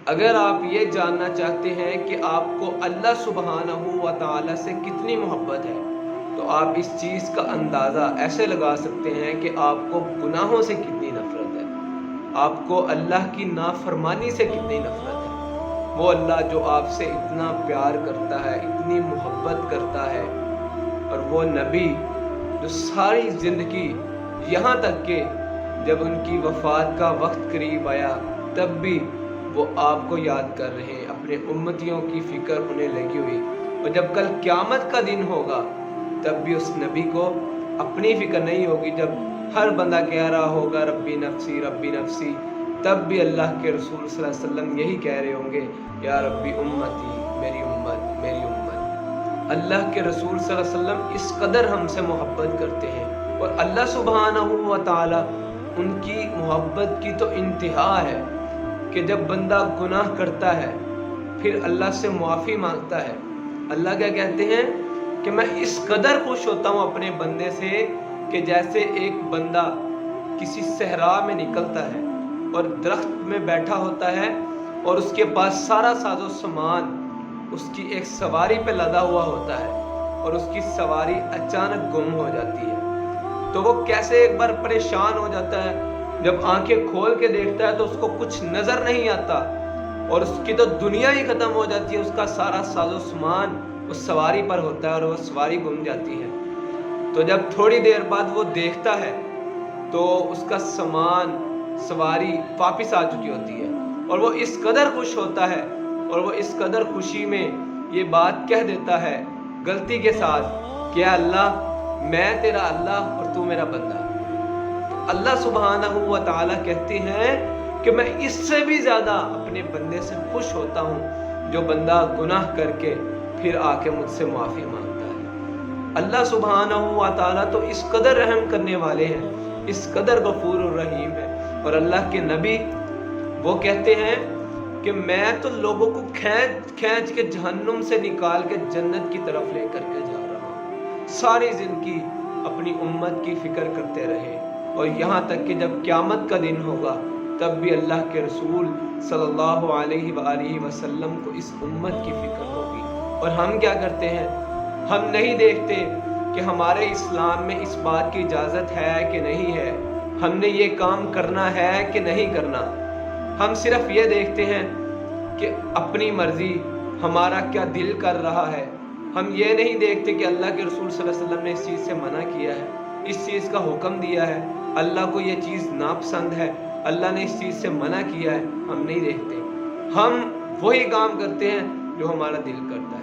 اگر آپ یہ جاننا چاہتے ہیں کہ آپ کو اللہ سبحانہ و تعالی سے کتنی محبت ہے تو آپ اس چیز کا اندازہ ایسے لگا سکتے ہیں کہ آپ کو گناہوں سے کتنی نفرت ہے، آپ کو اللہ کی نافرمانی سے کتنی نفرت ہے۔ وہ اللہ جو آپ سے اتنا پیار کرتا ہے، اتنی محبت کرتا ہے، اور وہ نبی جو ساری زندگی یہاں تک کہ جب ان کی وفات کا وقت قریب آیا تب بھی وہ آپ کو یاد کر رہے ہیں، اپنے امتیوں کی فکر انہیں لگی ہوئی، اور جب کل قیامت کا دن ہوگا تب بھی اس نبی کو اپنی فکر نہیں ہوگی۔ جب ہر بندہ کہہ رہا ہوگا ربی نفسی ربی نفسی، تب بھی اللہ کے رسول صلی اللہ علیہ وسلم یہی کہہ رہے ہوں گے یا ربی امتی، میری امت میری امت۔ اللہ کے رسول صلی اللہ علیہ وسلم اس قدر ہم سے محبت کرتے ہیں، اور اللہ سبحانہ و تعالی ان کی محبت کی تو انتہا ہے کہ جب بندہ گناہ کرتا ہے پھر اللہ سے معافی مانگتا ہے، اللہ کیا کہتے ہیں کہ میں اس قدر خوش ہوتا ہوں اپنے بندے سے کہ جیسے ایک بندہ کسی صحرا میں نکلتا ہے اور درخت میں بیٹھا ہوتا ہے اور اس کے پاس سارا ساز و سامان اس کی ایک سواری پہ لدا ہوا ہوتا ہے، اور اس کی سواری اچانک گم ہو جاتی ہے تو وہ کیسے ایک بار پریشان ہو جاتا ہے۔ جب آنکھیں کھول کے دیکھتا ہے تو اس کو کچھ نظر نہیں آتا، اور اس کی تو دنیا ہی ختم ہو جاتی ہے، اس کا سارا ساز و سامان اس سواری پر ہوتا ہے اور وہ سواری گم جاتی ہے۔ تو جب تھوڑی دیر بعد وہ دیکھتا ہے تو اس کا سامان سواری واپس آ چکی ہوتی ہے، اور وہ اس قدر خوش ہوتا ہے، اور وہ اس قدر خوشی میں یہ بات کہہ دیتا ہے غلطی کے ساتھ کہ اے اللہ میں تیرا اللہ اور تو میرا بندہ۔ اللہ سبحانہ و تعالی کہتے ہیں کہ میں اس سے بھی زیادہ اپنے بندے سے خوش ہوتا ہوں جو بندہ گناہ کر کے پھر آ کے مجھ سے معافی مانگتا ہے۔ اللہ سبحانہ و تعالی تو اس قدر رحم کرنے والے ہیں، اس قدر غفور الرحیم ہے، اور اللہ کے نبی وہ کہتے ہیں کہ میں تو لوگوں کو کھینچ کے جہنم سے نکال کے جنت کی طرف لے کر کے جا رہا ہوں۔ ساری زندگی اپنی امت کی فکر کرتے رہے، اور یہاں تک کہ جب قیامت کا دن ہوگا تب بھی اللہ کے رسول صلی اللہ علیہ وآلہ وسلم کو اس امت کی فکر ہوگی۔ اور ہم کیا کرتے ہیں؟ ہم نہیں دیکھتے کہ ہمارے اسلام میں اس بات کی اجازت ہے کہ نہیں ہے، ہم نے یہ کام کرنا ہے کہ نہیں کرنا۔ ہم صرف یہ دیکھتے ہیں کہ اپنی مرضی، ہمارا کیا دل کر رہا ہے۔ ہم یہ نہیں دیکھتے کہ اللہ کے رسول صلی اللہ علیہ وسلم نے اس چیز سے منع کیا ہے، اس چیز کا حکم دیا ہے، اللہ کو یہ چیز ناپسند ہے، اللہ نے اس چیز سے منع کیا ہے۔ ہم نہیں دیکھتے، ہم وہی کام کرتے ہیں جو ہمارا دل کرتا ہے۔